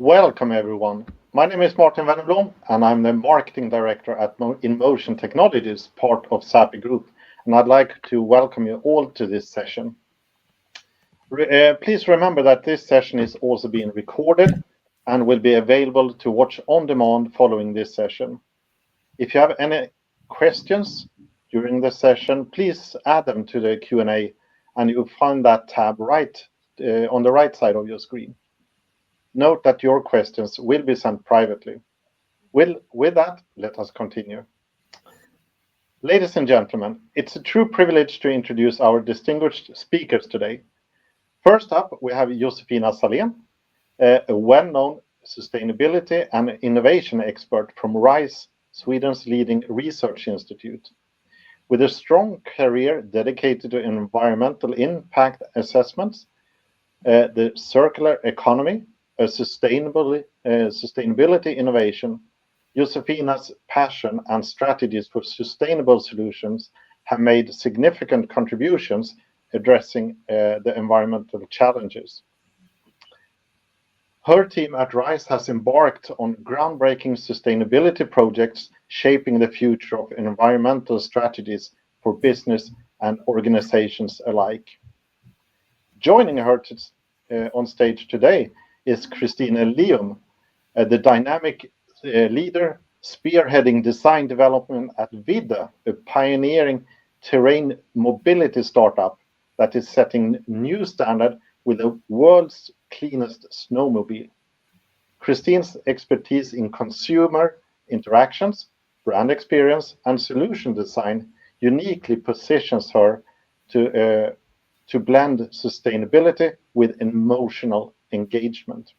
Welcome everyone. My name is Martin Wennerblom and I'm the Marketing Director at InMotion Technologies, part of SAPI Group. And I'd like to welcome you all to this session. Please remember that this session is also being recorded and will be available to watch on demand following this session. If you have any questions during the session, please add them to the Q&A and you'll find that tab right on the right side of your screen. Note that your questions will be sent privately. With that, let us continue. Ladies and gentlemen, it's a true privilege to introduce our distinguished speakers today. First up, we have Josefina Sallén, a well-known sustainability and innovation expert from RISE, Sweden's leading research institute. With a strong career dedicated to environmental impact assessments, the circular economy, a sustainability innovation, Josefina's passion and strategies for sustainable solutions have made significant contributions addressing the environmental challenges. Her team at RISE has embarked on groundbreaking sustainability projects shaping the future of environmental strategies for business and organizations alike. Joining her on stage today is Kristine Lium, the dynamic leader spearheading design development at Vidde, a pioneering terrain mobility startup that is setting new standard with the world's cleanest snowmobile. Kristine's expertise in consumer interactions, brand experience, and solution design uniquely positions her to blend sustainability with emotional engagement.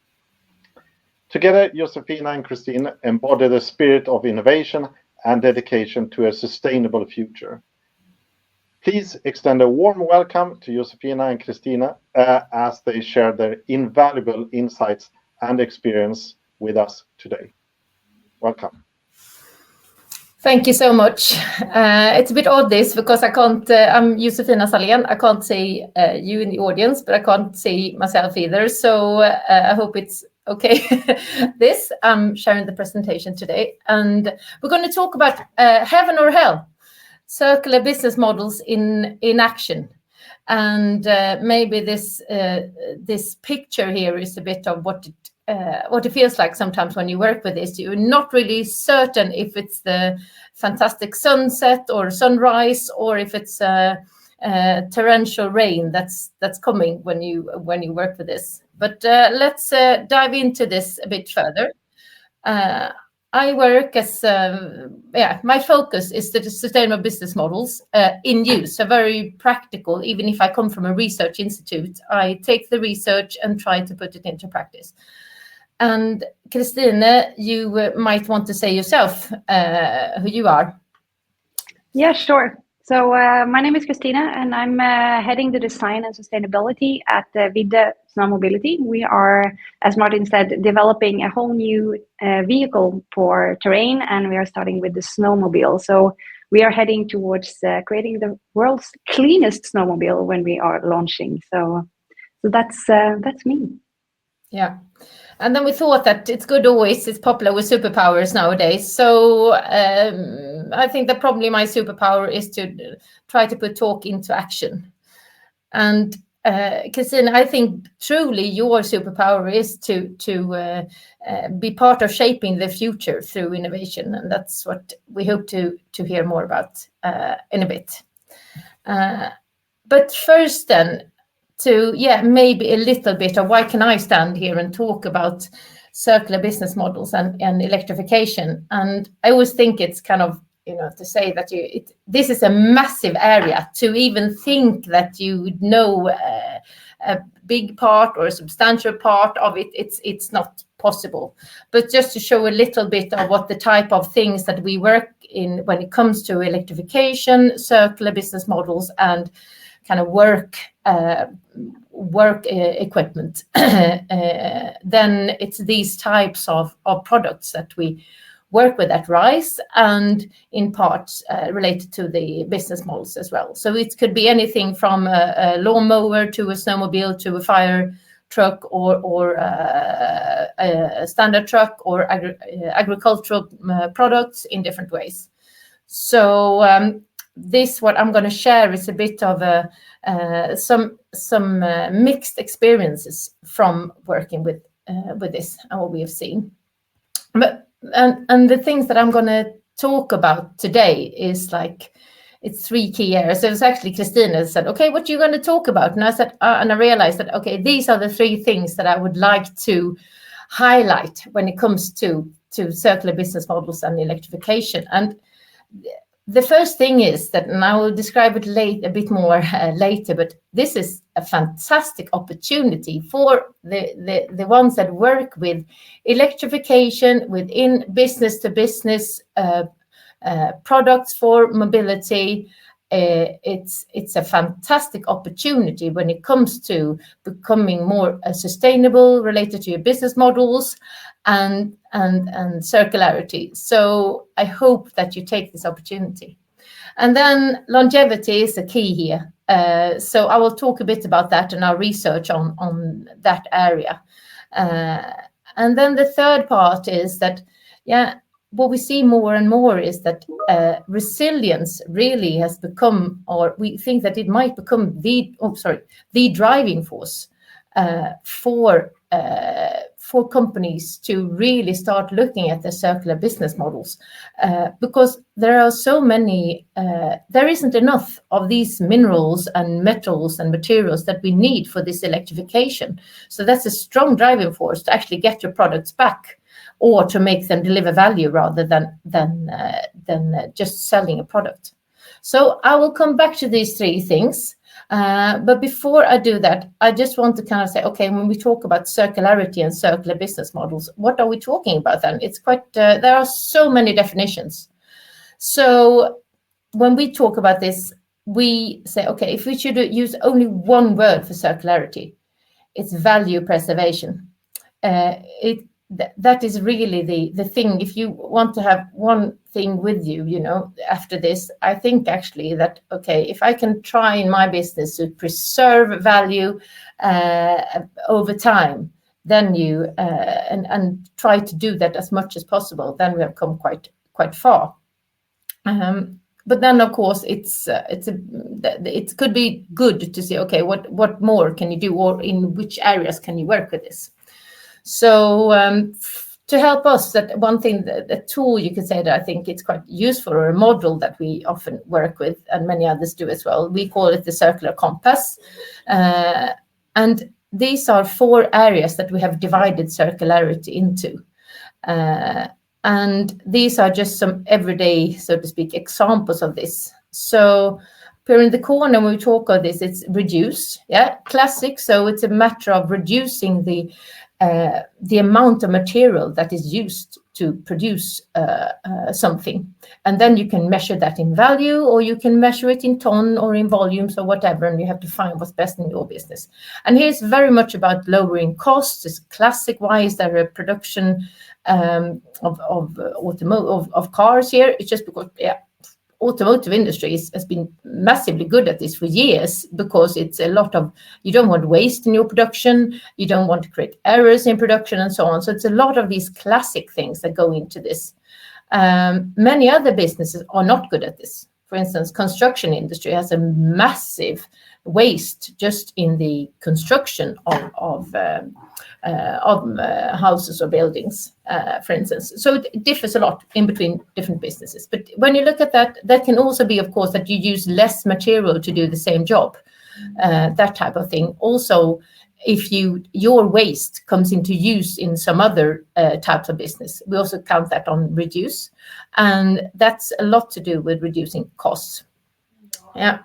Together, Josefina and Kristine embody the spirit of innovation and dedication to a sustainable future. Please extend a warm welcome to Josefina and Kristine as they share their invaluable insights and experience with us today. Welcome. Thank you so much. It's a bit odd this because I can't, I'm Josefina Sallén. I can't see you in the audience, but I can't see myself either. So I hope it's okay. I'm sharing the presentation today and we're going to talk about heaven or hell, circular business models in action. And maybe this picture here is a bit of what it feels like sometimes when you work with this. You're not really certain if it's the fantastic sunset or sunrise or if it's torrential rain that's coming when you work with this. But let's dive into this a bit further. I work as, my focus is the sustainable business models in use, so very practical. Even if I come from a research institute, I take the research and try to put it into practice. And Kristine, you might want to say yourself who you are. Yeah, sure. So my name is Kristine and I'm heading the design and sustainability at Vidde Snow Mobility. We are, as Martin said, developing a whole new vehicle for terrain, and we are starting with the snowmobile. So we are heading towards creating the world's cleanest snowmobile when we are launching. So that's me. Yeah. And then we thought that it's popular with superpowers nowadays. So I think that probably my superpower is to try to put talk into action. And Kristine, I think truly your superpower is to be part of shaping the future through innovation. And that's what we hope to hear more about in a bit. But first then, maybe a little bit of why can I stand here and talk about circular business models and electrification. And I always think it's kind of, to say that this is a massive area. To even think that you know a big part or a substantial part of it, it's not possible. But just to show a little bit of what the type of things that we work in when it comes to electrification, circular business models, and kind of work equipment, then it's these types of products that we work with at RISE, and in parts related to the business models as well. So it could be anything from a lawnmower to a snowmobile to a fire truck or a standard truck or agricultural products in different ways. So this, what I'm going to share, is a bit of some mixed experiences from working with this and what we have seen. But and the things that I'm going to talk about today is like, it's 3 key areas. So it was actually Kristine that said, okay, what are you going to talk about? And I said, and I realized that, okay, these are the 3 things that I would like to highlight when it comes to circular business models and electrification. And the first thing is that, and I will describe it a bit more later, but this is a fantastic opportunity for the ones that work with electrification within business to business products for mobility. It's a fantastic opportunity when it comes to becoming more sustainable related to your business models and circularity. So I hope that you take this opportunity. And then longevity is a key here. So I will talk a bit about that and our research on that area. And then the third part is that, what we see more and more is that resilience really has become, or we think that it might become the driving force for companies to really start looking at their circular business models, because there are so many, there isn't enough of these minerals and metals and materials that we need for this electrification. So that's a strong driving force to actually get your products back, or to make them deliver value rather than just selling a product. So I will come back to these 3 things. But before I do that, I just want to kind of say, okay, when we talk about circularity and circular business models, what are we talking about then? It's quite, there are so many definitions. So when we talk about this, we say, okay, if we should use only one word for circularity, it's value preservation. That is really the thing. If you want to have one thing with you, after this, I think actually that, okay, if I can try in my business to preserve value over time, then and try to do that as much as possible, then we have come quite far. But then, of course, it could be good to see, okay, what more can you do, or in which areas can you work with this? So to help us, that one thing, the tool you could say that I think it's quite useful, or a model that we often work with, and many others do as well, we call it the circular compass. And these are 4 areas that we have divided circularity into. And these are just some everyday, so to speak, examples of this. So here in the corner, when we talk of this, it's reduce, classic. So it's a matter of reducing the amount of material that is used to produce something. And then you can measure that in value, or you can measure it in ton or in volumes or whatever, and you have to find what's best in your business. And here's very much about lowering costs. It's classic. Why is there a production of cars here? It's just because, automotive industry has been massively good at this for years, because it's a lot of, you don't want waste in your production, you don't want to create errors in production and so on. So it's a lot of these classic things that go into this. Many other businesses are not good at this. For instance, construction industry has a massive waste just in the construction of houses or buildings, for instance. So it differs a lot in between different businesses. But when you look at that, that can also be, of course, that you use less material to do the same job, that type of thing. Also, if your waste comes into use in some other types of business, we also count that on reduce. And that's a lot to do with reducing costs. Yeah.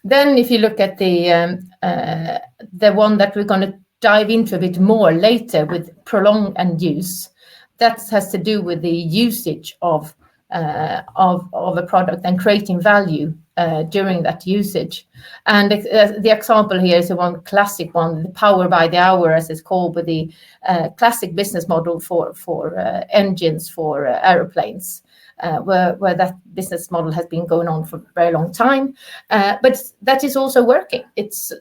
Then if you look at the one that we're going to dive into a bit more later with prolong and use, that has to do with the usage of a product and creating value during that usage. And the example here is the one classic one, the power by the hour, as it's called, with the classic business model for engines for aeroplanes. Where that business model has been going on for a very long time, but that is also working. It's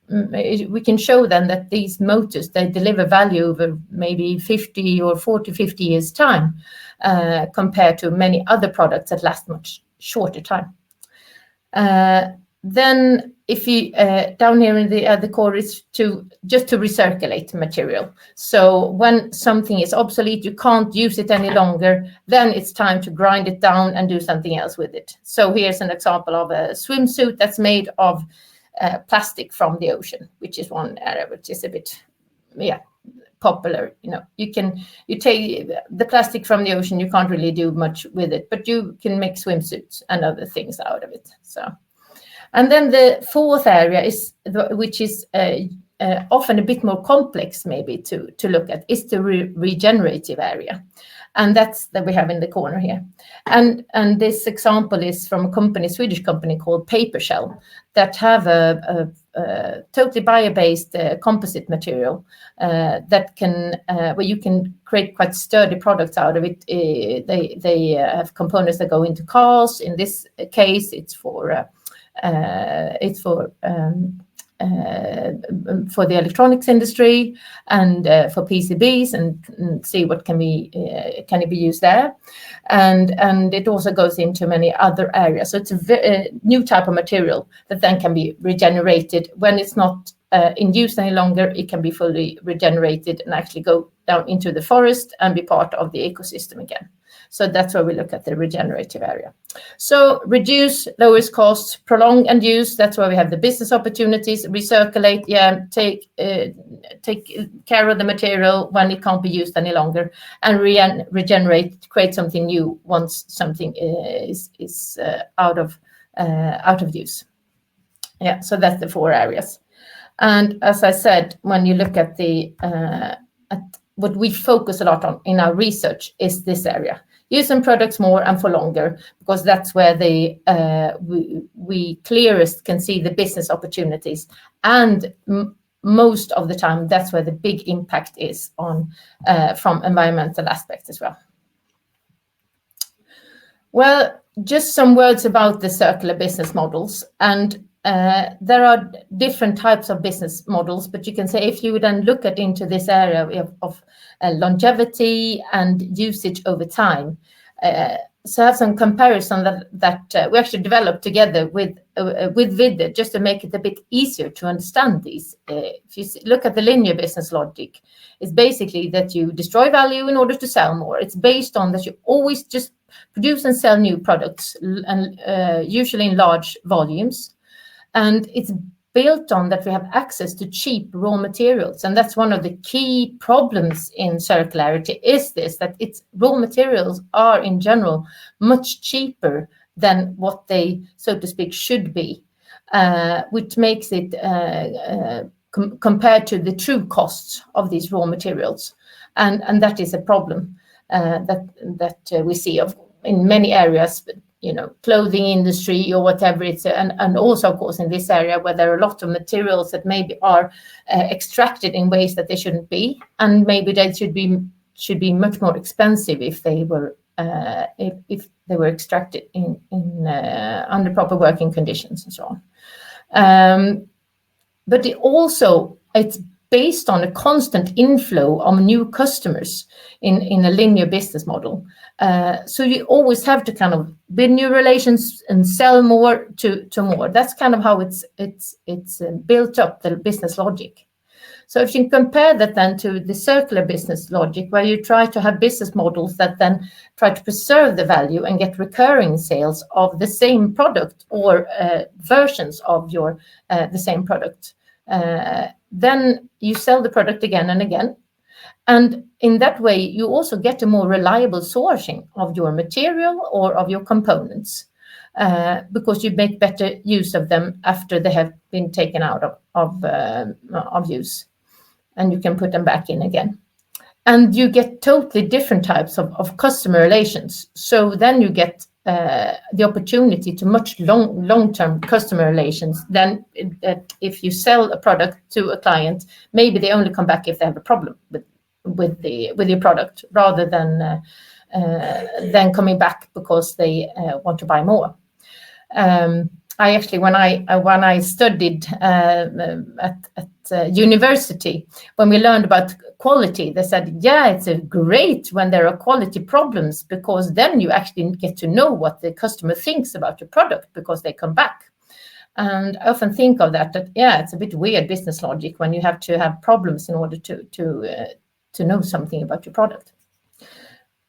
we can show then that these motors, they deliver value over maybe 50 or 40, 50 years time, compared to many other products that last much shorter time. Then if you down here in the core is just to recirculate material. So when something is obsolete, you can't use it any longer, then it's time to grind it down and do something else with it. So here's an example of a swimsuit that's made of plastic from the ocean, which is one area which is a bit, popular. You take the plastic from the ocean, you can't really do much with it, but you can make swimsuits and other things out of it. So, and then the fourth area is which is often a bit more complex maybe to look at, is the regenerative area. And that's that we have in the corner here. And this example is from a Swedish company called Paper Shell, that have a totally bio-based composite material that can where you can create quite sturdy products out of it. They have components that go into cars. In this case, it's for the electronics industry and for PCBs, and see what can it be used there, and it also goes into many other areas. So it's a new type of material that then can be regenerated when it's not in use any longer. It can be fully regenerated and actually go down into the forest and be part of the ecosystem again. So that's where we look at the regenerative area. So reduce, lowers costs, prolong and use. That's where we have the business opportunities. Recirculate, take care of the material when it can't be used any longer, and regenerate, create something new once something is out of use. Yeah, so that's the four areas. And as I said, when you look at what we focus a lot on in our research is this area. Using products more and for longer, because that's where we clearest can see the business opportunities, and most of the time that's where the big impact is on from environmental aspects as well. Well, just some words about the circular business models, and there are different types of business models, but you can say if you would then look into this area of longevity and usage over time, so I have some comparison that we actually developed together with Vidde, just to make it a bit easier to understand these. If you look at the linear business logic, it's basically that you destroy value in order to sell more. It's based on that you always just produce and sell new products, and usually in large volumes. And it's built on that we have access to cheap raw materials. And that's one of the key problems in circularity, is this, that its raw materials are in general much cheaper than what they, so to speak, should be, which makes it compared to the true costs of these raw materials. And that is a problem that we see in many areas, clothing industry or whatever it's, and also of course in this area where there are a lot of materials that maybe are extracted in ways that they shouldn't be, and maybe they should be much more expensive if they were extracted in under proper working conditions and so on. But it's based on a constant inflow of new customers in a linear business model. So you always have to kind of build new relations and sell more to more. That's kind of how it's built up, the business logic. So if you compare that then to the circular business logic, where you try to have business models that then try to preserve the value and get recurring sales of the same product or versions of the same product, then you sell the product again and again. And in that way, you also get a more reliable sourcing of your material or of your components, because you make better use of them after they have been taken out of use, and you can put them back in again. And you get totally different types of customer relations. So then you get the opportunity to much long-term customer relations than if you sell a product to a client, maybe they only come back if they have a problem with your product, rather than coming back because they want to buy more. I actually, when I studied at university, when we learned about quality, they said, yeah, it's great when there are quality problems, because then you actually get to know what the customer thinks about your product, because they come back. And I often think of that yeah, it's a bit weird business logic when you have to have problems in order to know something about your product.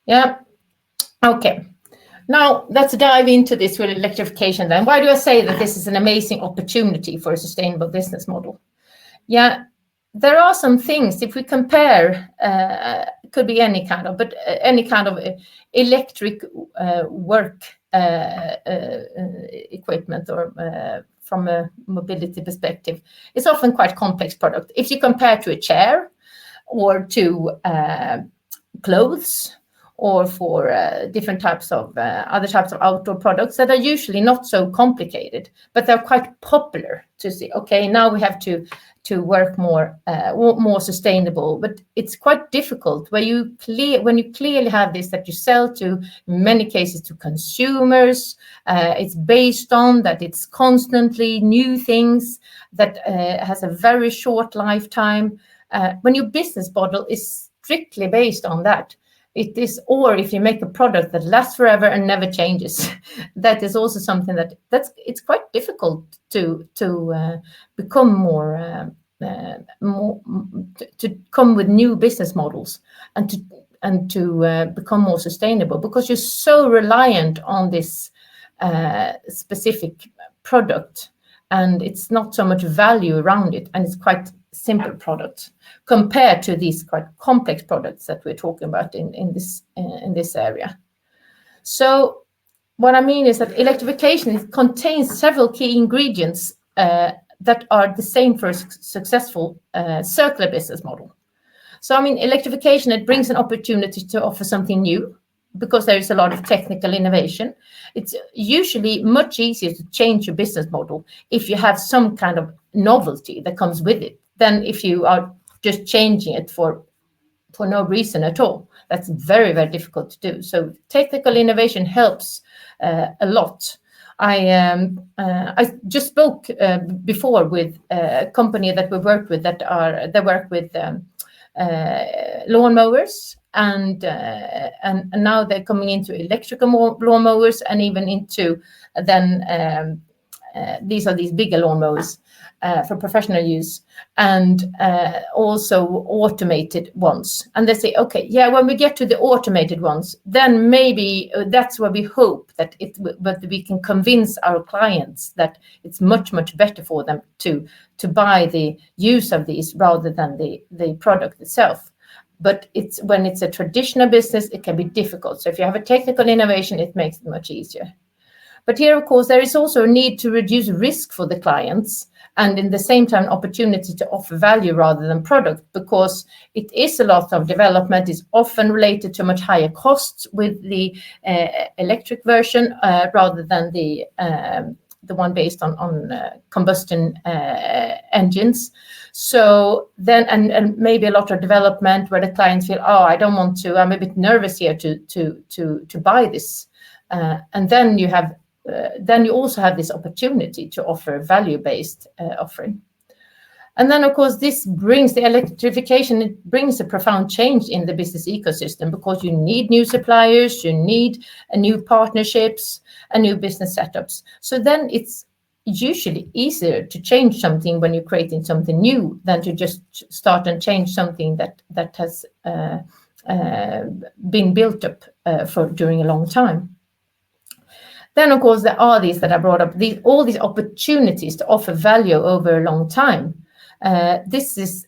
Yeah. Okay. Now let's dive into this with electrification then. Why do I say that this is an amazing opportunity for a sustainable business model? Yeah, there are some things, if we compare, it could be any kind of, but any kind of electric work equipment, or from a mobility perspective, it's often quite complex product. If you compare to a chair or to clothes, or for different types of other types of outdoor products that are usually not so complicated, but they're quite popular to see. Okay, now we have to work more sustainable, but it's quite difficult when you clearly have this, that you sell to, in many cases, to consumers. It's based on that it's constantly new things that has a very short lifetime. When your business model is strictly based on that, it is, or if you make a product that lasts forever and never changes, that is also something it's quite difficult to become more to come with new business models and to become more sustainable, because you're so reliant on this specific product, and it's not so much value around it, and it's quite simple product compared to these quite complex products that we're talking about in this area. So what I mean is that electrification contains several key ingredients that are the same for a successful circular business model. So I mean, electrification, it brings an opportunity to offer something new, because there is a lot of technical innovation. It's usually much easier to change your business model if you have some kind of novelty that comes with it, than if you are just changing it for no reason at all. That's very, very difficult to do. So technical innovation helps a lot. I just spoke before with a company that we work with they work with lawnmowers, and now they're coming into electrical lawnmowers, and even into then these are these bigger lawnmowers for professional use, and also automated ones. And they say, okay, yeah, when we get to the automated ones, then maybe that's where we hope that but we can convince our clients that it's much, much better for them to buy the use of these rather than the product itself. But when it's a traditional business, it can be difficult. So if you have a technical innovation, it makes it much easier. But here, of course, there is also a need to reduce risk for the clients, and in the same time, opportunity to offer value rather than product, because it is a lot of development, is often related to much higher costs with the electric version rather than the one based on combustion engines. So then, and maybe a lot of development where the clients feel, oh, I don't want to, I'm a bit nervous here to buy this, and then you have. Then you also have this opportunity to offer a value-based offering. And then, of course, this brings the electrification, it brings a profound change in the business ecosystem, because you need new suppliers, you need new partnerships and new business setups. So then it's usually easier to change something when you're creating something new than to just start and change something that has been built up during a long time. Then, of course, there are these that I brought up, all these opportunities to offer value over a long time. This is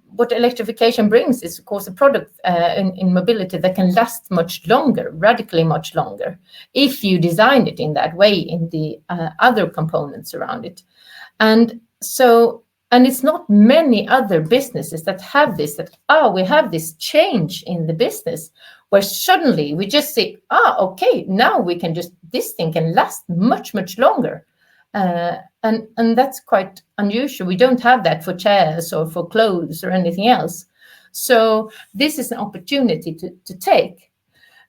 what electrification brings is, of course, a product in mobility that can last much longer, radically much longer, if you design it in that way in the other components around it. And it's not many other businesses that have this, we have this change in the business, where suddenly we just say, okay, now this thing can last much, much longer. And that's quite unusual. We don't have that for chairs or for clothes or anything else. So this is an opportunity to take.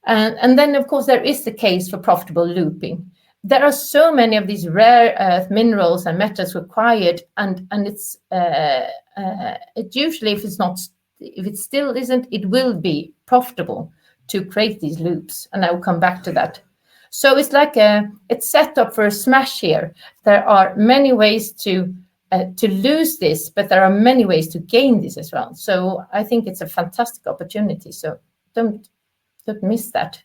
And then, of course, there is the case for profitable looping. there are so many of these rare earth minerals and metals required, and it's it usually, if it still isn't, it will be profitable to create these loops, and I will come back to that. So it's like it's set up for a smash here. There are many ways to lose this, but there are many ways to gain this as well. So I think it's a fantastic opportunity. So don't miss that.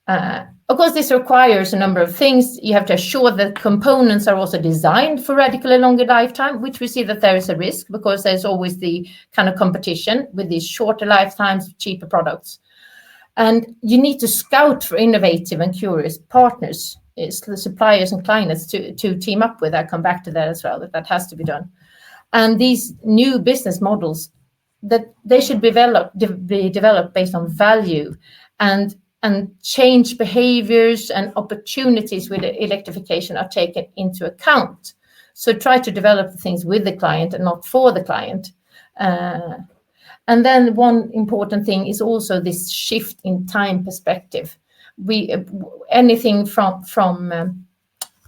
Of course, this requires a number of things. You have to assure that components are also designed for radically longer lifetime, which we see that there is a risk because there's always the kind of competition with these shorter lifetimes, cheaper products. And you need to scout for innovative and curious partners, suppliers and clients to team up with. I'll come back to that as well, that has to be done. And these new business models, that they should be developed based on value and change behaviors and opportunities with electrification are taken into account. So try to develop the things with the client and not for the client. And then one important thing is also this shift in time perspective. Anything from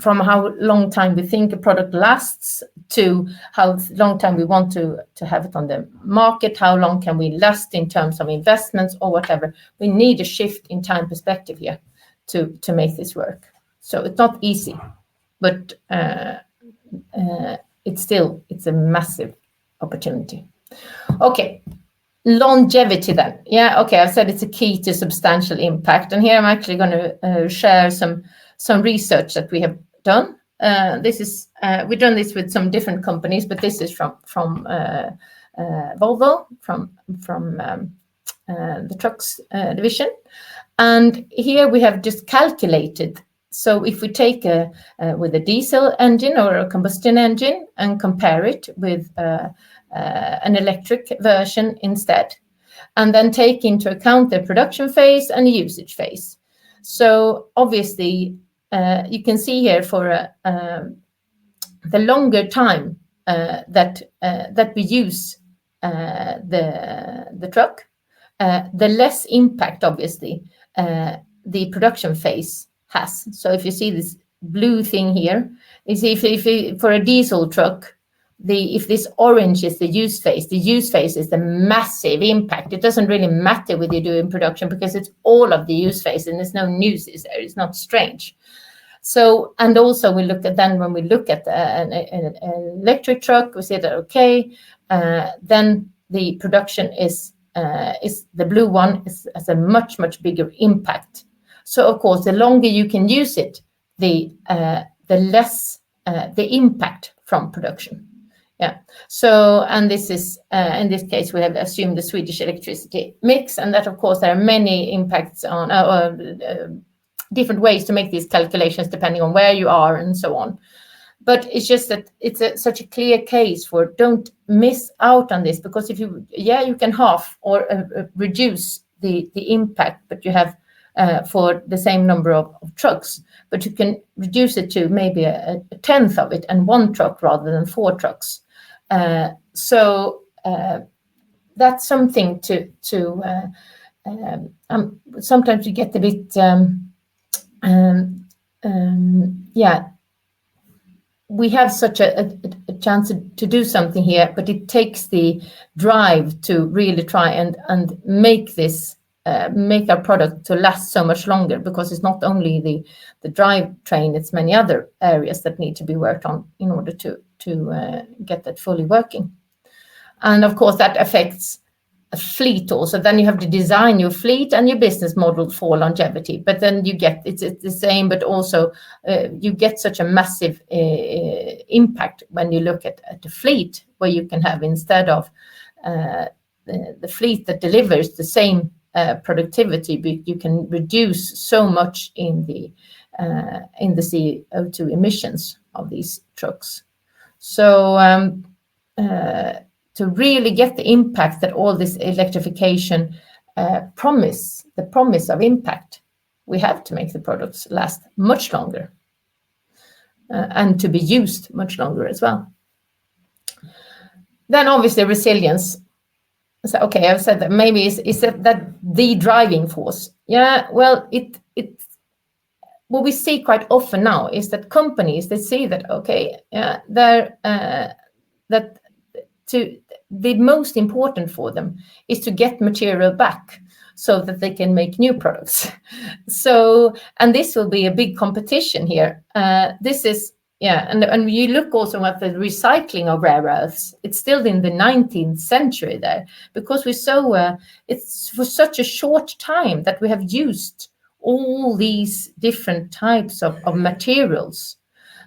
how long time we think a product lasts to how long time we want to have it on the market, how long can we last in terms of investments or whatever. We need a shift in time perspective here to make this work. So it's not easy, but it's a massive opportunity. Okay. Longevity then. Yeah, okay, I've said it's a key to substantial impact. And here I'm actually going to share some research that we have done. We've done this with some different companies, but this is from Volvo, from the trucks division. And here we have just calculated. So if we take with a diesel engine or a combustion engine and compare it with an electric version instead, and then take into account the production phase and the usage phase. So obviously, you can see here for the longer time that we use the truck, the less impact, obviously, the production phase has. So if you see this blue thing here, is if for a diesel truck, if this orange is the use phase is the massive impact. It doesn't really matter whether you do in production because it's all of the use phase and there's no nuisance there. It's not strange. So, and also when we look at an electric truck, we say that, okay, then the production is the blue one has a much, much bigger impact. So of course, the longer you can use it, the less the impact from production. Yeah. So, and this is, in this case, we have assumed the Swedish electricity mix, and that, of course, there are many impacts on different ways to make these calculations depending on where you are and so on. But it's just that it's such a clear case for don't miss out on this, because if you can half or reduce the impact, but you have for the same number of trucks, but you can reduce it to maybe a tenth of it and one truck rather than 4 trucks. So that's something to sometimes you get a bit we have such a chance to do something here, but it takes the drive to really try and make this make our product to last so much longer, because it's not only the drivetrain, it's many other areas that need to be worked on in order to get that fully working. And of course that affects a fleet also. Then you have to design your fleet and your business model for longevity, but then you get it's the same, but also you get such a massive impact when you look at the fleet, where you can have, instead of the fleet that delivers the same productivity, but you can reduce so much in the CO2 emissions of these trucks. So to really get the impact that all this electrification the promise of impact, we have to make the products last much longer and to be used much longer as well. Then obviously resilience. So, okay, I've said that maybe is that the driving force. Yeah, well, what we see quite often now is that companies, they see that, okay, the most important for them is to get material back so that they can make new products. So, and this will be a big competition here. And you look also at the recycling of rare earths, it's still in the 19th century there, because it's for such a short time that we have used all these different types of materials.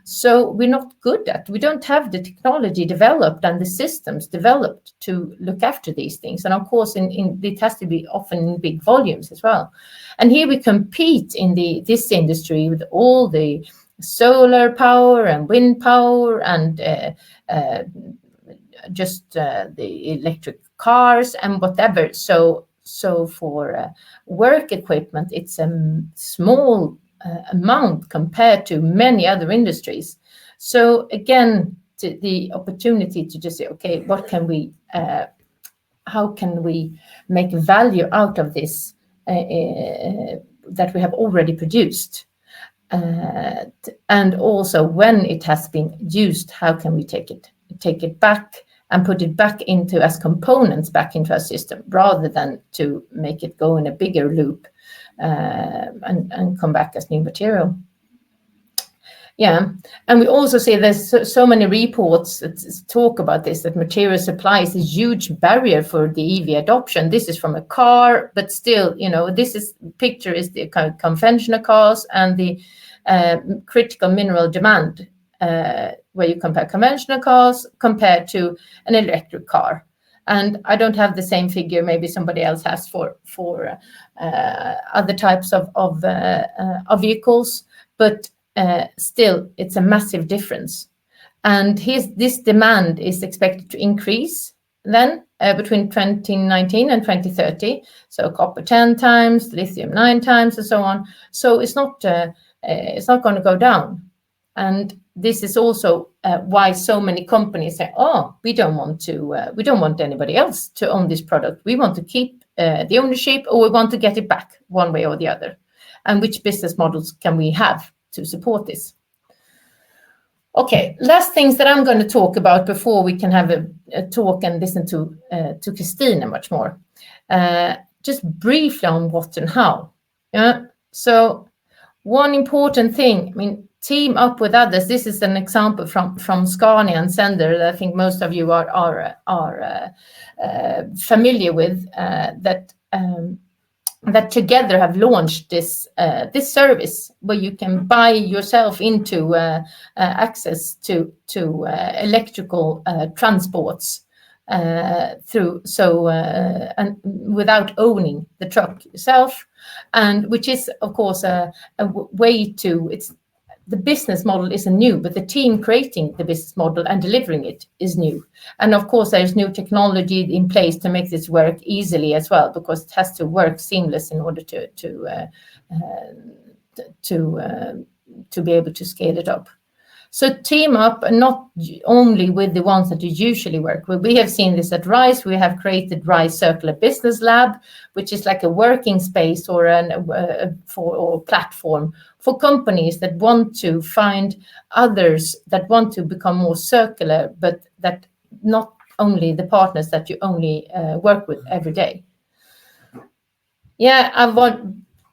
So we're not good at, we don't have the technology developed and the systems developed to look after these things. And of course, it has to be often in big volumes as well. And here we compete in this industry with all the solar power and wind power and the electric cars and whatever. So for work equipment, it's a small amount compared to many other industries. So again, the opportunity to just say, okay, how can we make value out of this that we have already produced? And also when it has been used, how can we take it back and put it back into as components back into our system, rather than to make it go in a bigger loop and come back as new material. Yeah, and we also see there's so many reports that talk about this, that material supply is a huge barrier for the EV adoption. This is from a car, but still, this picture is the kind of conventional cars and the critical mineral demand, where you compare conventional cars compared to an electric car. And I don't have the same figure, maybe somebody else has for other types of vehicles, but still it's a massive difference. And this demand is expected to increase then between 2019 and 2030. So copper 10 times, lithium 9 times, and so on. So it's not going to go down. And this is also why so many companies say, "Oh, we don't want anybody else to own this product. We want to keep the ownership, or we want to get it back one way or the other." And which business models can we have to support this? Okay, last things that I'm going to talk about before we can have a talk and listen to Kristine much more. Just briefly on what and how. Yeah. So one important thing, team up with others. This is an example from Scania and Sender that I think most of you are familiar with, that together have launched this service where you can buy yourself into access to electrical transports and without owning the truck yourself, and which is of course a way to the business model isn't new, but the team creating the business model and delivering it is new. And of course, there's new technology in place to make this work easily as well, because it has to work seamless in order to be able to scale it up. So team up, and not only with the ones that you usually work with. We have seen this at RISE. We have created RISE Circular Business Lab, which is like a working space or or platform for companies that want to find others that want to become more circular, but that not only the partners that you only work with every day. Yeah, I've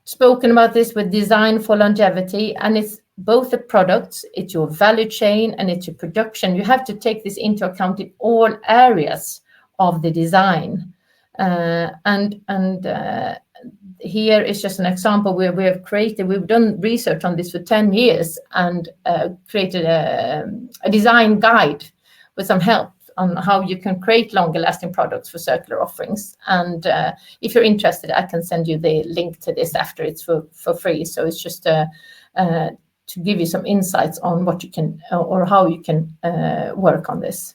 spoken about this with Design for Longevity, and it's both the products, it's your value chain, and it's your production. You have to take this into account in all areas of the design. Here is just an example where we've done research on this for 10 years and created a design guide with some help on how you can create longer lasting products for circular offerings. And if you're interested, I can send you the link to this after. It's for free. So it's just to give you some insights on what you can or how you can work on this.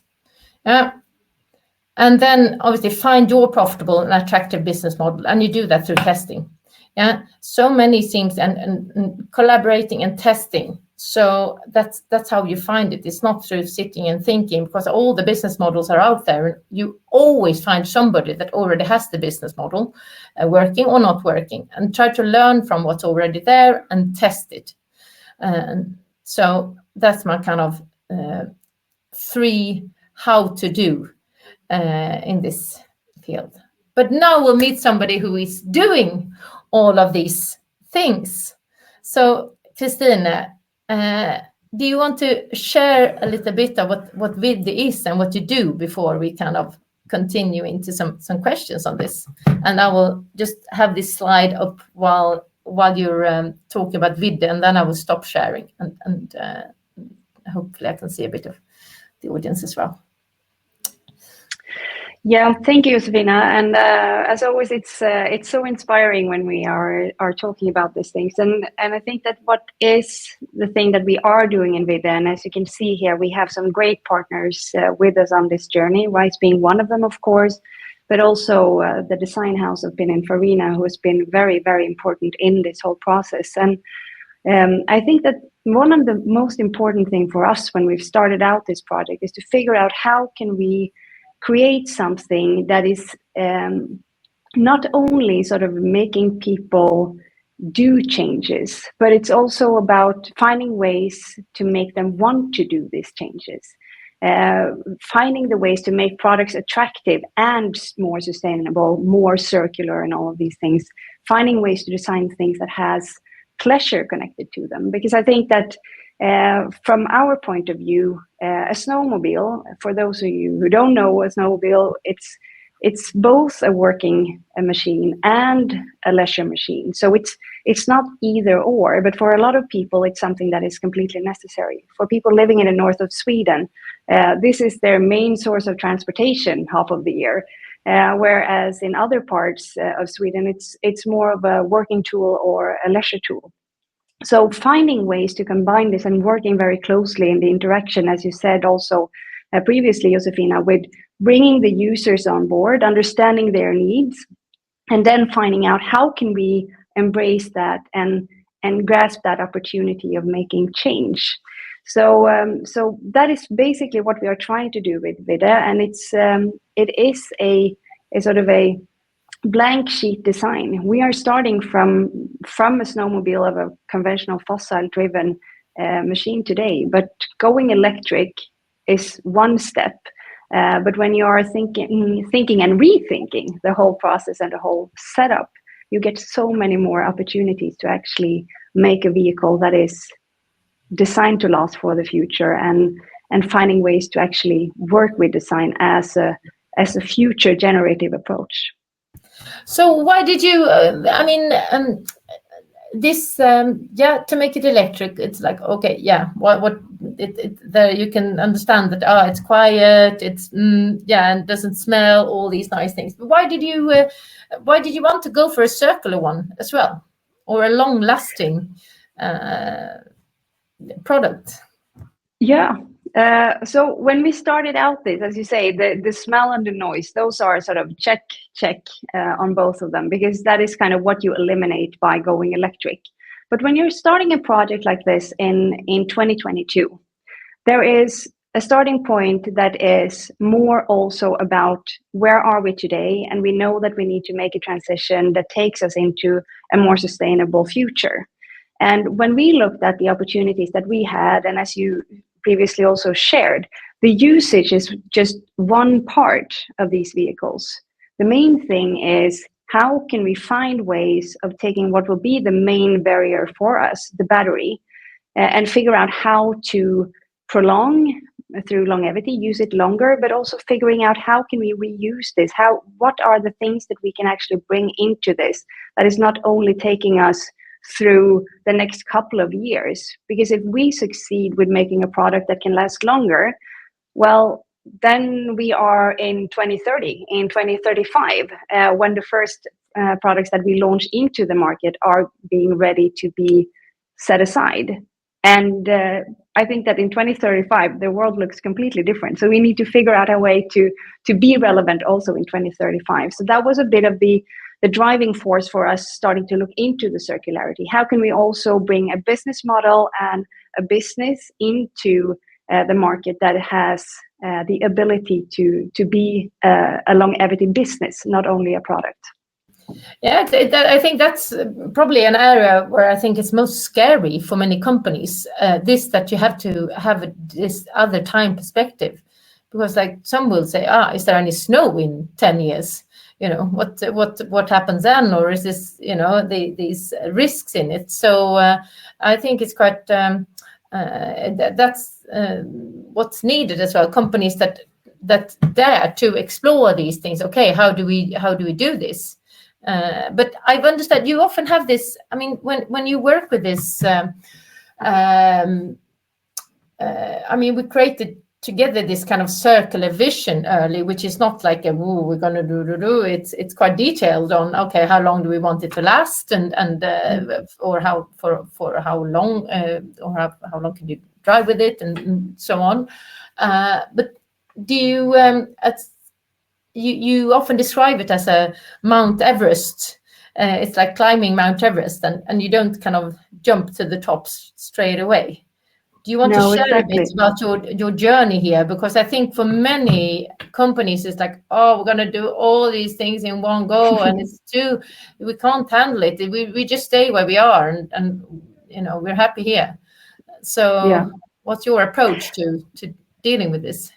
And then obviously find your profitable and attractive business model, and you do that through testing. Yeah, so many things and collaborating and testing. So that's how you find it. It's not through sitting and thinking, because all the business models are out there, and you always find somebody that already has the business model working or not working, and try to learn from what's already there and test it. So that's my kind of 3 how to do in this field. But now we'll meet somebody who is doing all of these things. So Kristine, do you want to share a little bit of what Vidde is and what you do before we kind of continue into some questions on this? And I will just have this slide up while you're talking about Vidde, and then I will stop sharing, and hopefully I can see a bit of the audience as well. Yeah, thank you, Josefina. And as always, it's so inspiring when we are talking about these things. And I think that what is the thing that we are doing in Vidde, and as you can see here, we have some great partners with us on this journey, Wise being one of them, of course, but also the design house of Pininfarina, who has been very, very important in this whole process. And I think that one of the most important things for us when we've started out this project is to figure out how can we create something that is not only sort of making people do changes, but it's also about finding ways to make them want to do these changes. Finding the ways to make products attractive and more sustainable, more circular, and all of these things. Finding ways to design things that has pleasure connected to them. Because I think that from our point of view, a snowmobile, for those of you who don't know, a snowmobile, it's both a working machine and a leisure machine. So it's not either or, but for a lot of people, it's something that is completely necessary. For people living in the north of Sweden, this is their main source of transportation half of the year. Whereas in other parts of Sweden, it's more of a working tool or a leisure tool. So finding ways to combine this and working very closely in the interaction, as you said also previously, Josefina, with bringing the users on board, understanding their needs, and then finding out how can we embrace that and grasp that opportunity of making change. So that is basically what we are trying to do with Vidde, and it is a sort of a blank sheet design. We are starting from a snowmobile of a conventional fossil-driven machine today, but going electric is one step. But when you are thinking and rethinking the whole process and the whole setup, you get so many more opportunities to actually make a vehicle that is designed to last for the future, and finding ways to actually work with design as a future generative approach. So why did you, this, to make it electric, it's like, okay, yeah, there you can understand that, it's quiet, it's, and doesn't smell, all these nice things. But why did you want to go for a circular one as well, or a long-lasting product? Yeah. So when we started out this, as you say, the smell and the noise, those are sort of check on both of them, because that is kind of what you eliminate by going electric. But when you're starting a project like this in 2022, there is a starting point that is more also about where are we today, and we know that we need to make a transition that takes us into a more sustainable future. And when we looked at the opportunities that we had, and as you previously also shared, the usage is just one part of these vehicles. The main thing is how can we find ways of taking what will be the main barrier for us, the battery, and figure out how to prolong through longevity, use it longer, but also figuring out how can we reuse this? What are the things that we can actually bring into this that is not only taking us through the next couple of years? Because if we succeed with making a product that can last longer, well, then we are in 2030, in 2035, when the first products that we launch into the market are being ready to be set aside. And I think that in 2035, the world looks completely different. So we need to figure out a way to be relevant also in 2035. So that was a bit of the driving force for us starting to look into the circularity. How can we also bring a business model and a business into the market that has the ability to be a longevity business, not only a product? Yeah, I think that's probably an area where I think it's most scary for many companies. This that you have to have this other time perspective, because like some will say, is there any snow in 10 years? What happens then, or is this these risks in it? So I think it's quite that's what's needed as well. Companies that dare to explore these things. Okay, how do we do this? But I've understood you often have this. I mean, when you work with this, I mean, we created together this kind of circular vision early, which is not like we're going to do. It's quite detailed on how long do we want it to last, and or how for how long, or how long can you drive with it, and so on. But do you you often describe it as a Mount Everest. It's like climbing Mount Everest, and you don't kind of jump to the top straight away. Do you want to share a bit about your journey here? Because I think for many companies, it's like, we're going to do all these things in one go, and we can't handle it. We just stay where we are, and we're happy here. So what's your approach to dealing with this?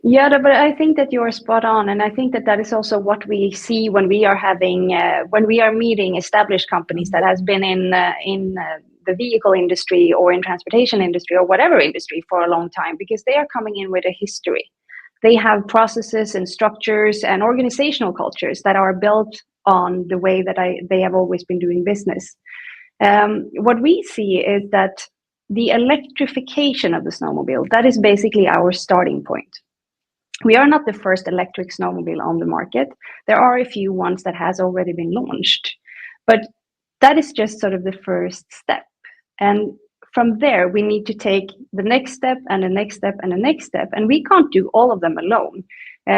Yeah, but I think that you are spot on, and I think that is also what we see when we are meeting established companies that has been in the vehicle industry or in transportation industry or whatever industry for a long time, because they are coming in with a history. They have processes and structures and organizational cultures that are built on the way that they have always been doing business. What we see is that the electrification of the snowmobile, that is basically our starting point. We are not the first electric snowmobile on the market. There are a few ones that has already been launched, but that is just sort of the first step. And from there, we need to take the next step and the next step and the next step. And we can't do all of them alone.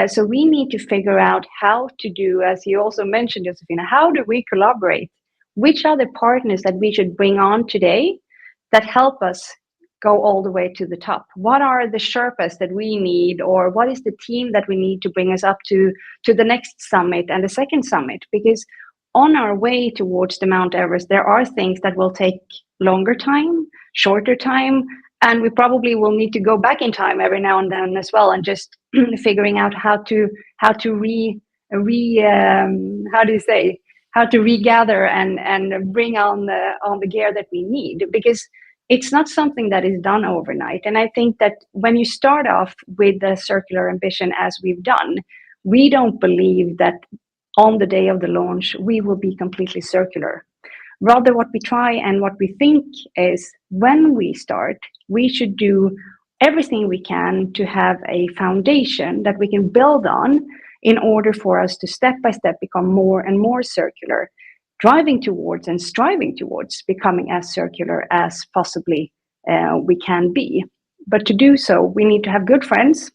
So we need to figure out how to do, as you also mentioned, Josefina, how do we collaborate? Which are the partners that we should bring on today that help us go all the way to the top? What are the Sherpas that we need, or what is the team that we need to bring us up to the next summit and the second summit? Because on our way towards the Mount Everest, there are things that will take longer time, shorter time, and we probably will need to go back in time every now and then as well, and just figuring out how to regather and bring on the gear that we need, because it's not something that is done overnight. And I think that when you start off with the circular ambition as we've done, we don't believe that on the day of the launch, we will be completely circular. Rather, what we try and what we think is, when we start, we should do everything we can to have a foundation that we can build on in order for us to step by step become more and more circular, driving towards and striving towards becoming as circular as possibly we can be. But to do so, we need to have good friends,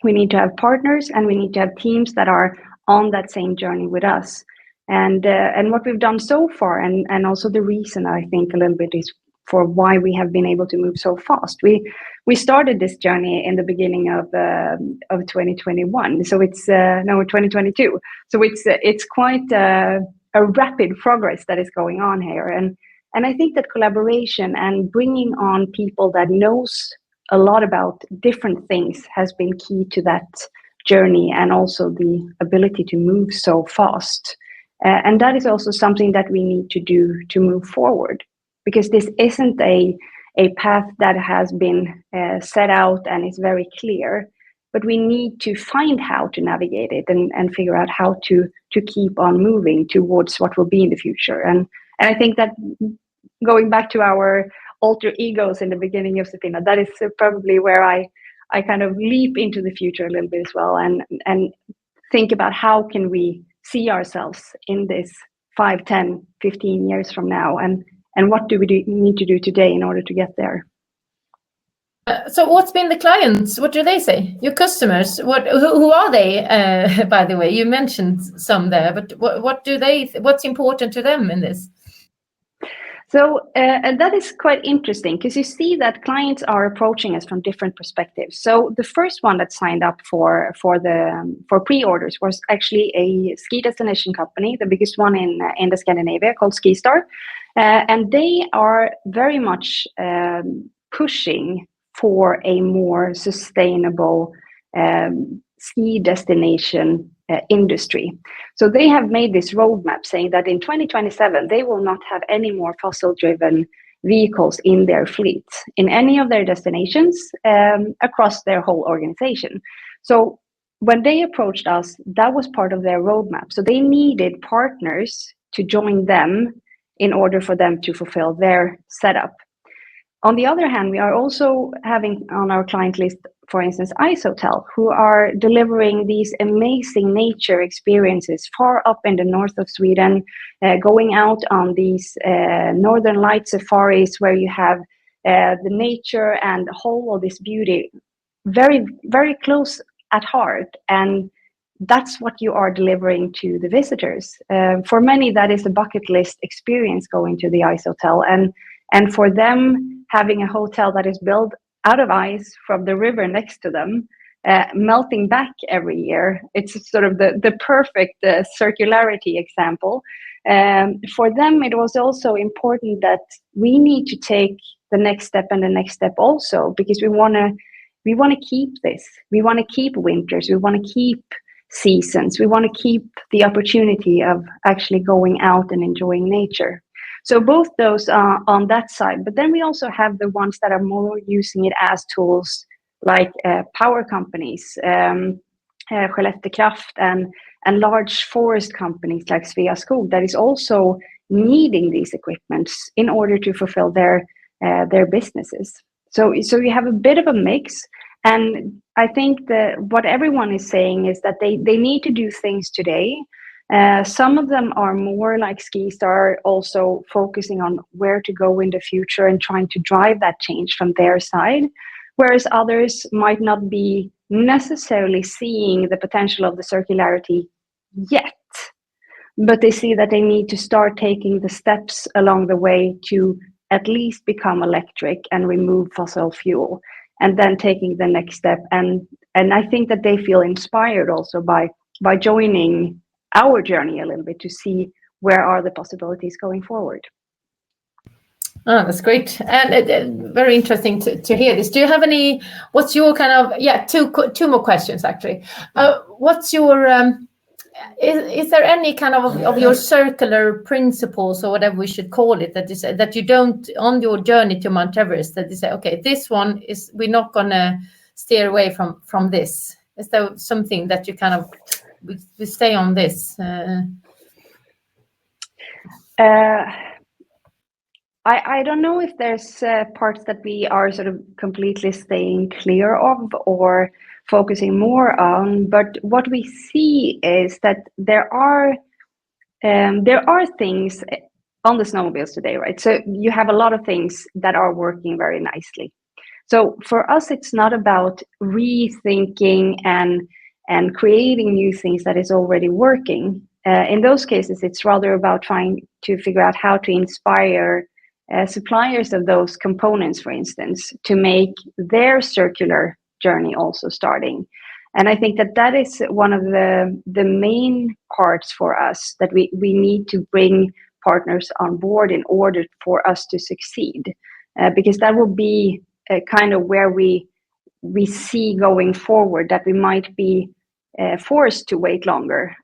we need to have partners, and we need to have teams that are on that same journey with us. And what we've done so far, and also the reason I think a little bit is for why we have been able to move so fast. We started this journey in the beginning of 2021, so it's no 2022. So it's quite a rapid progress that is going on here, and I think that collaboration and bringing on people that knows a lot about different things has been key to that journey, and also the ability to move so fast. And that is also something that we need to do to move forward, because this isn't a path that has been set out and is very clear, but we need to find how to navigate it and figure out how to keep on moving towards what will be in the future. And I think that, going back to our alter egos in the beginning of Josefina, that is probably where I kind of leap into the future a little bit as well, and think about how can we see ourselves in this 5, 10, 15 years from now, and what do we need to do today in order to get there. So what's been the clients? What do they say? Your customers? Who are they? By the way, you mentioned some there, but what's important to them in this? So, and that is quite interesting because you see that clients are approaching us from different perspectives. So the first one that signed up for pre-orders was actually a ski destination company, the biggest one in the Scandinavia, called SkiStar, and they are very much pushing for a more sustainable ski destination industry. So they have made this roadmap saying that in 2027, they will not have any more fossil-driven vehicles in their fleets in any of their destinations across their whole organization. So when they approached us, that was part of their roadmap. So they needed partners to join them in order for them to fulfill their setup. On the other hand, we are also having on our client list, for instance, Ice Hotel, who are delivering these amazing nature experiences far up in the north of Sweden, going out on these northern light safaris where you have the nature and the whole of this beauty very, very close at heart. And that's what you are delivering to the visitors. For many, that is a bucket list experience going to the Ice Hotel. And for them, having a hotel that is built out of ice from the river next to them, melting back every year, it's sort of the perfect circularity example. For them, it was also important that we need to take the next step and the next step also, because we want to keep this. We want to keep winters. We want to keep seasons. We want to keep the opportunity of actually going out and enjoying nature. So both those are on that side, but then we also have the ones that are more using it as tools, like power companies, Skellefteå Kraft, and large forest companies like Sveaskog, that is also needing these equipments in order to fulfill their businesses. So you have a bit of a mix, and I think that what everyone is saying is that they need to do things today. Some of them are more like SkiStar, also focusing on where to go in the future and trying to drive that change from their side, whereas others might not be necessarily seeing the potential of the circularity yet, but they see that they need to start taking the steps along the way to at least become electric and remove fossil fuel, and then taking the next step. And I think that they feel inspired also by joining our journey a little bit to see where are the possibilities going forward. Oh, that's great. And very interesting to hear this. Do you have any, what's your kind of, two more questions actually. What's your, is there any kind of your circular principles or whatever we should call it that you don't, on your journey to Mount Everest, that you say, okay, this one is, we're not going to steer away from this? Is there something that you kind of, we stay on this? I don't know if there's parts that we are sort of completely staying clear of or focusing more on, but what we see is that there are things on the snowmobiles today, right? So you have a lot of things that are working very nicely. So for us, it's not about rethinking and creating new things that is already working. In those cases, it's rather about trying to figure out how to inspire suppliers of those components, for instance, to make their circular journey also starting. And I think that is one of the main parts for us, that we need to bring partners on board in order for us to succeed, because that will be kind of where we see going forward that we might be forced to wait longer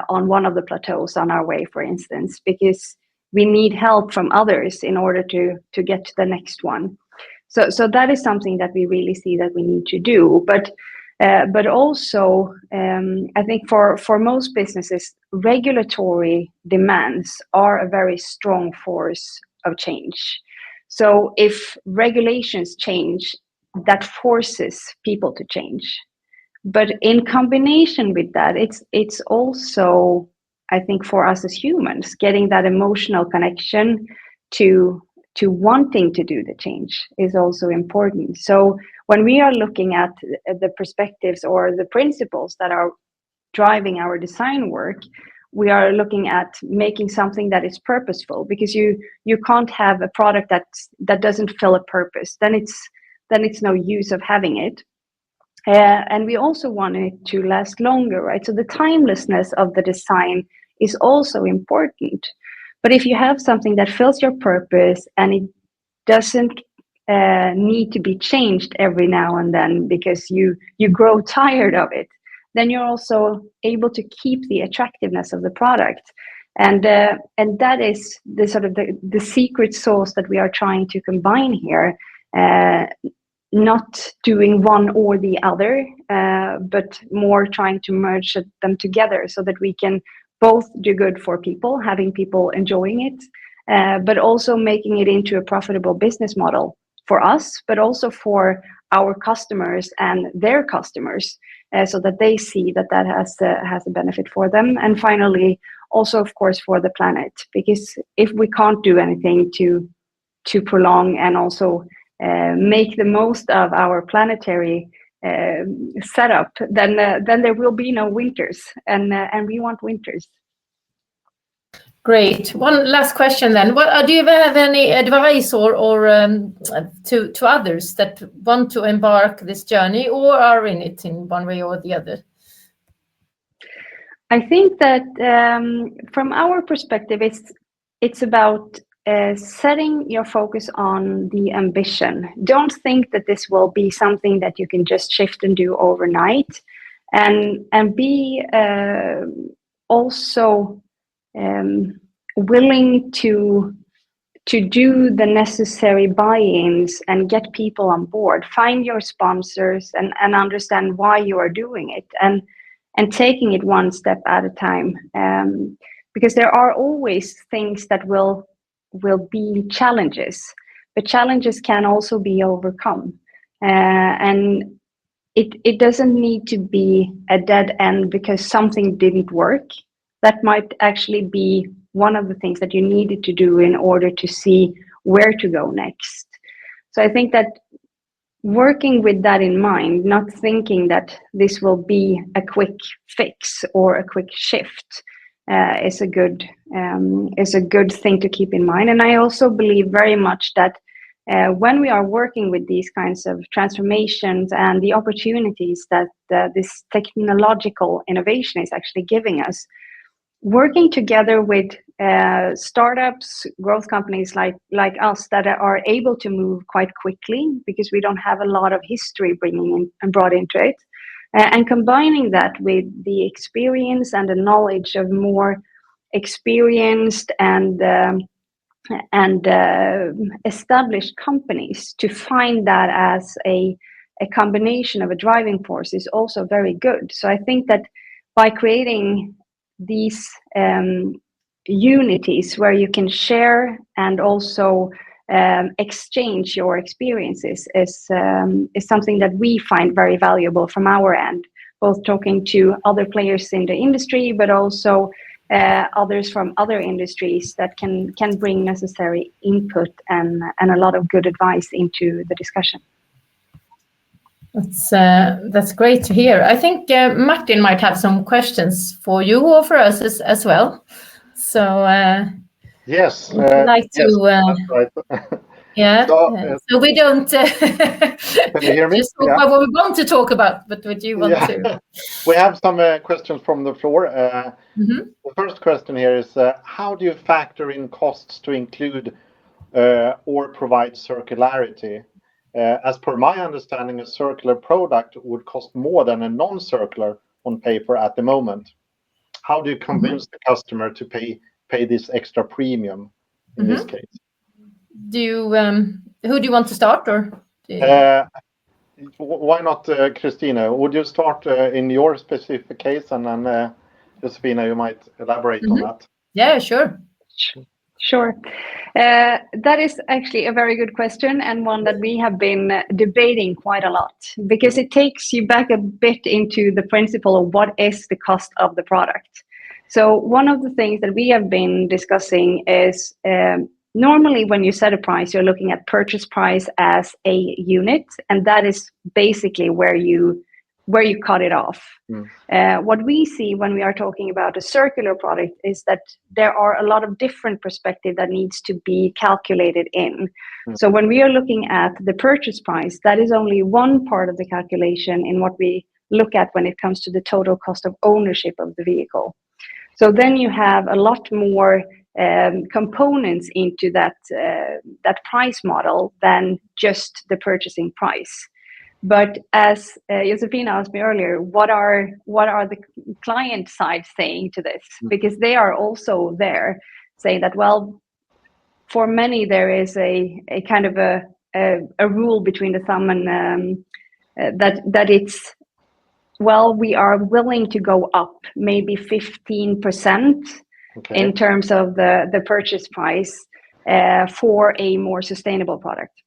on one of the plateaus on our way, for instance, because we need help from others in order to get to the next one. So that is something that we really see that we need to do. But also, I think for most businesses, regulatory demands are a very strong force of change. So if regulations change, that forces people to change. But in combination with that, it's also, I think, for us as humans, getting that emotional connection to wanting to do the change is also important. So when we are looking at the perspectives or the principles that are driving our design work, we are looking at making something that is purposeful, because you can't have a product that doesn't fill a purpose. Then it's no use of having it. And we also want it to last longer, right? So the timelessness of the design is also important. But if you have something that fills your purpose and it doesn't need to be changed every now and then because you grow tired of it, then you're also able to keep the attractiveness of the product. And that is the sort of the secret sauce that we are trying to combine here. Not doing one or the other, but more trying to merge them together so that we can both do good for people, having people enjoying it, but also making it into a profitable business model for us, but also for our customers and their customers, so that they see that has a benefit for them. And finally, also, of course, for the planet, because if we can't do anything to prolong and also make the most of our planetary setup, then there will be no winters, and we want winters. Great. One last question then. What do you have any advice or to others that want to embark this journey or are in it in one way or the other? I think that from our perspective, it's about setting your focus on the ambition. Don't think that this will be something that you can just shift and do overnight, and be also willing to do the necessary buy-ins and get people on board. Find your sponsors and understand why you are doing it, and taking it one step at a time, because there are always things that will be challenges, but challenges can also be overcome, and it doesn't need to be a dead end because something didn't work. That might actually be one of the things that you needed to do in order to see where to go next. So I think that working with that in mind, not thinking that this will be a quick fix or a quick shift, is a good thing to keep in mind. And I also believe very much that when we are working with these kinds of transformations and the opportunities that this technological innovation is actually giving us, working together with startups, growth companies like us that are able to move quite quickly because we don't have a lot of history bringing in and brought into it, and combining that with the experience and the knowledge of more experienced and established companies, to find that as a combination of a driving force is also very good. So I think that by creating these unities where you can share and also exchange your experiences is something that we find very valuable from our end, both talking to other players in the industry, but also others from other industries that can bring necessary input and a lot of good advice into the discussion. That's great to hear. I think Martin might have some questions for you or for us as well. So yes, I'd like to. Yes, that's right. Yeah. So we don't can you hear me? just talk about what we want to talk about, but what you want to. We have some questions from the floor. The first question here is, how do you factor in costs to include or provide circularity? As per my understanding, a circular product would cost more than a non-circular on paper at the moment. How do you convince the customer to pay this extra premium in this case? Do you who do you want to start, or? Why not, Kristine? Would you start in your specific case, and then Josefina, you might elaborate on that. Yeah, sure. Sure. That is actually a very good question, and one that we have been debating quite a lot, because it takes you back a bit into the principle of what is the cost of the product. So one of the things that we have been discussing is normally when you set a price, you're looking at purchase price as a unit, and that is basically where you where you cut it off. What we see when we are talking about a circular product is that there are a lot of different perspectives that needs to be calculated in. So when we are looking at the purchase price, that is only one part of the calculation in what we look at when it comes to the total cost of ownership of the vehicle. So then you have a lot more components into that price model than just the purchasing price. But as Josefina asked me earlier, what are the client side saying to this? Because they are also there saying that, well, for many there is a kind of a rule between the thumb and that it's, well, we are willing to go up maybe 15% in terms of the purchase price for a more sustainable product.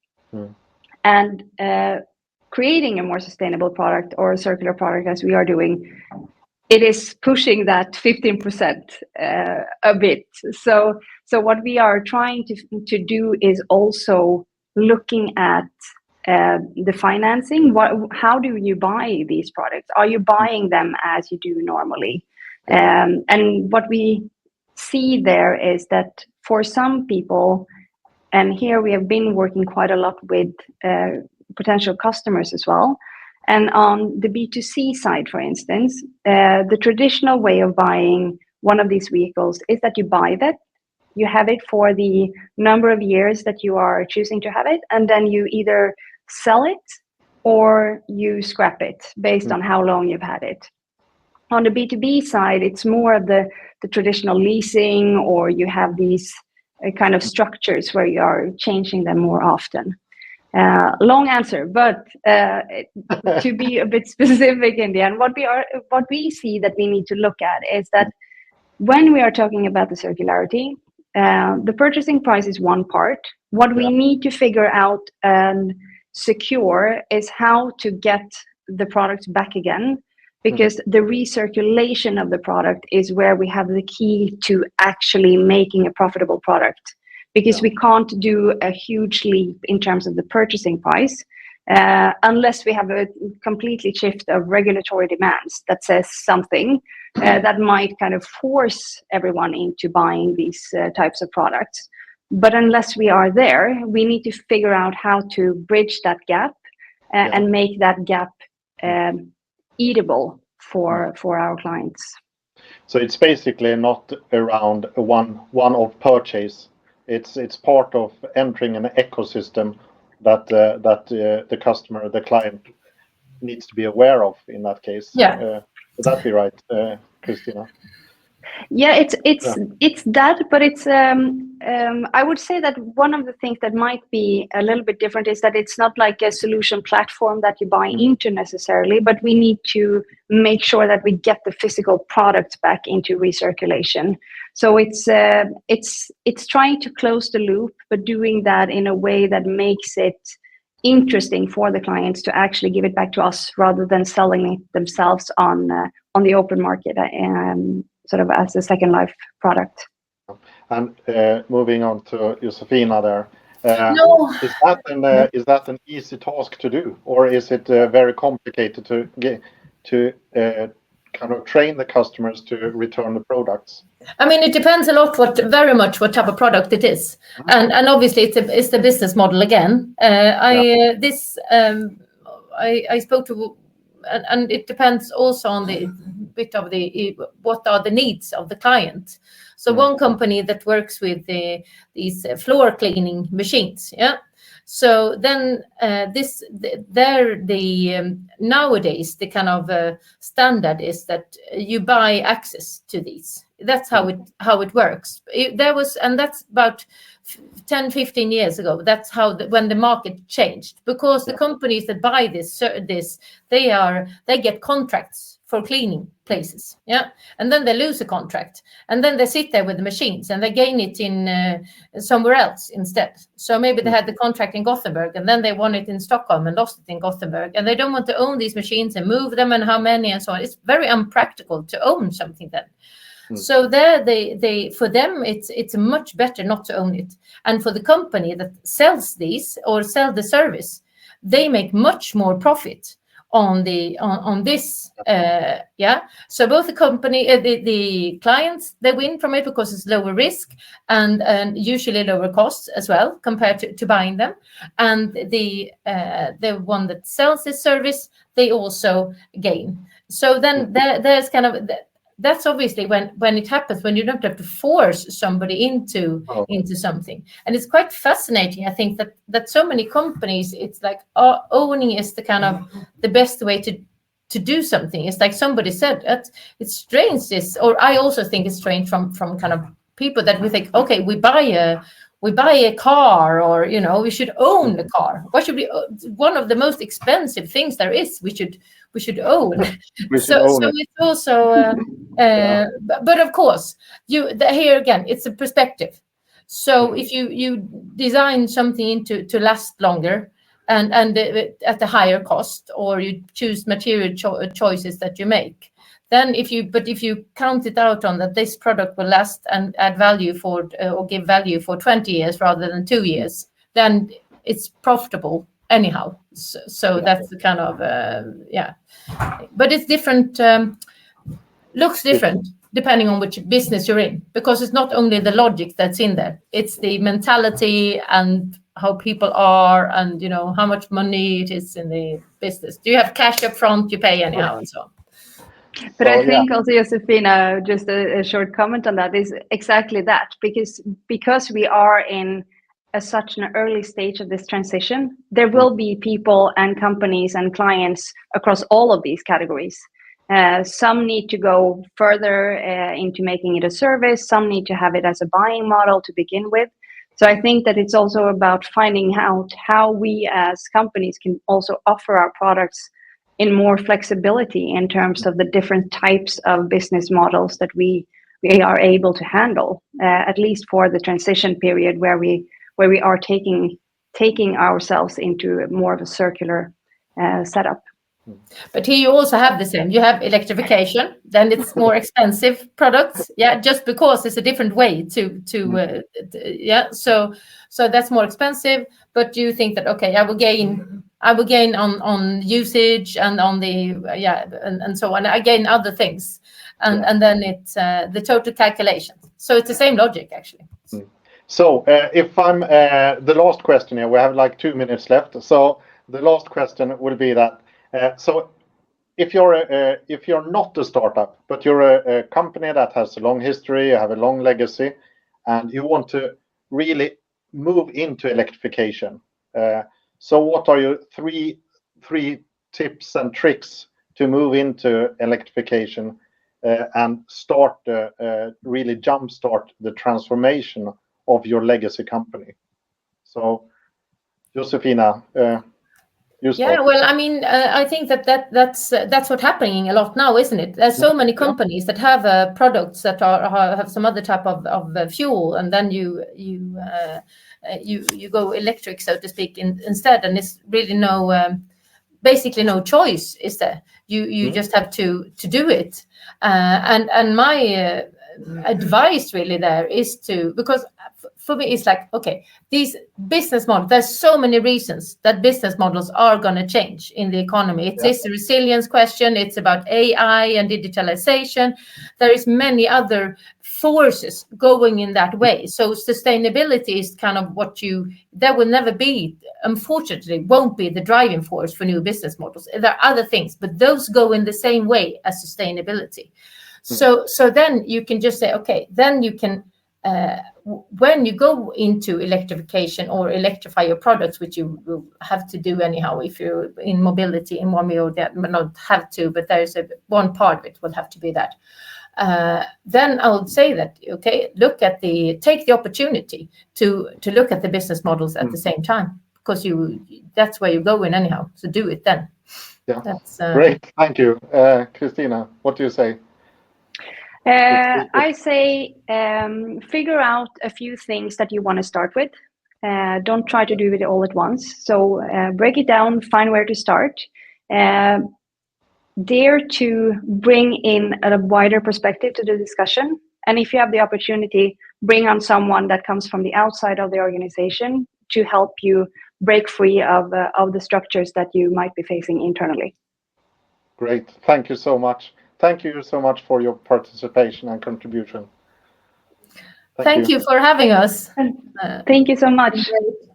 And creating a more sustainable product or a circular product, as we are doing, it is pushing that 15% a bit. So what we are trying to do is also looking at the financing. How do you buy these products? Are you buying them as you do normally? And what we see there is that for some people, and here we have been working quite a lot with potential customers as well. And on the B2C side, for instance, the traditional way of buying one of these vehicles is that you buy that, you have it for the number of years that you are choosing to have it, and then you either sell it or you scrap it based on how long you've had it. On the B2B side, it's more of the traditional leasing, or you have these kind of structures where you are changing them more often. Long answer, but to be a bit specific in the end, what we see that we need to look at is that when we are talking about the circularity, the purchasing price is one part. What we need to figure out and secure is how to get the product back again, because the recirculation of the product is where we have the key to actually making a profitable product. Because we can't do a huge leap in terms of the purchasing price unless we have a completely shift of regulatory demands that says something that might kind of force everyone into buying these types of products. But unless we are there, we need to figure out how to bridge that gap and make that gap eatable for our clients. So it's basically not around a one-off purchase. It's part of entering an ecosystem that the customer, the client, needs to be aware of. In that case, would that be right, Kristine? Yeah, it's that, but it's I would say that one of the things that might be a little bit different is that it's not like a solution platform that you buy into necessarily, but we need to make sure that we get the physical products back into recirculation. So it's trying to close the loop, but doing that in a way that makes it interesting for the clients to actually give it back to us rather than selling it themselves on the open market sort of as a second life product. And moving on to Josefina there, is that an easy task to do, or is it very complicated to kind of train the customers to return the products? I mean, it depends a lot very much what type of product it is, and obviously it's the business model again. I spoke to, and it depends also on the bit of what are the needs of the client. So one company that works with these floor cleaning machines, so then nowadays the kind of standard is that you buy access to these. That's how it works. That's about 10-15 years ago. That's how when the market changed, because the companies that buy this they get contracts for cleaning places, and then they lose a contract, and then they sit there with the machines and they gain it in somewhere else instead. So maybe they had the contract in Gothenburg and then they won it in Stockholm and lost it in Gothenburg, and they don't want to own these machines and move them and how many and so on. It's very unpractical to own something then. So there, for them, it's much better not to own it. And for the company that sells these or sell the service, they make much more profit on this. So both the company, the clients, they win from it because it's lower risk and usually lower costs as well compared to buying them. And the one that sells this service, they also gain. So then there's kind of that's obviously when it happens, when you don't have to force somebody into something. And it's quite fascinating, I think, that so many companies, it's like owning is the kind of the best way to do something. It's like somebody said, it's strange this, or I also think it's strange from kind of people that we think, okay, we buy a car, or we should own a car. What should be one of the most expensive things there is? We should own. So it's also, but of course, here again, it's a perspective. So if you design something to last longer and at a higher cost, or you choose material choices that you make, then if you count it out on that this product will last and add value for or give value for 20 years rather than 2 years, then it's profitable anyhow. So that's the kind of but it's different, looks different depending on which business you're in, because it's not only the logic that's in there, it's the mentality and how people are, and how much money it is in the business. Do you have cash up front, you pay anyhow, and so on. But I think also, Josefina, just a short comment on that is exactly that, because we are in such an early stage of this transition, there will be people and companies and clients across all of these categories. Some need to go further into making it a service. Some need to have it as a buying model to begin with. So I think that it's also about finding out how we as companies can also offer our products in more flexibility in terms of the different types of business models that we are able to handle, at least for the transition period where we are taking ourselves into more of a circular setup. But here you also have the same. You have electrification, then it's more expensive products. Just because it's a different way to So that's more expensive. But do you think that I will gain on usage and on the and so on. I gain other things, and then it's the total calculation. So it's the same logic actually. So if I'm the last question here, we have like 2 minutes left. So the last question will be that. So if you're not a startup, but you're a company that has a long history, you have a long legacy, and you want to really move into electrification, so what are your three tips and tricks to move into electrification and start really jumpstart the transformation of your legacy company? So, Josefina. Well, I mean, I think that's what's happening a lot now, isn't it? There's so many companies that have products that have some other type of fuel, and then you go electric, so to speak, instead, and it's really basically no choice, is there? You just have to do it, and my advice really there is because for me it's like, okay, these business models, there's so many reasons that business models are going to change in the economy. It's a resilience question, it's about AI and digitalization. There is many other forces going in that way. So sustainability is kind of there will never be, unfortunately, won't be the driving force for new business models. There are other things, but those go in the same way as sustainability. So then you can just say, okay, then you can, when you go into electrification or electrify your products, which you will have to do anyhow if you're in mobility in one way or that, but not have to, but there's one part of it will have to be that. Then I would say that, okay, take the opportunity to look at the business models at the same time, because that's where you go in anyhow. So do it then. Yeah, that's great. Thank you, Kristine. What do you say? I say figure out a few things that you want to start with. Don't try to do it all at once. So break it down, find where to start. Dare to bring in a wider perspective to the discussion. And if you have the opportunity, bring on someone that comes from the outside of the organization to help you break free of the structures that you might be facing internally. Great. Thank you so much. Thank you so much for your participation and contribution. Thank you for having us. Thank you so much. Great.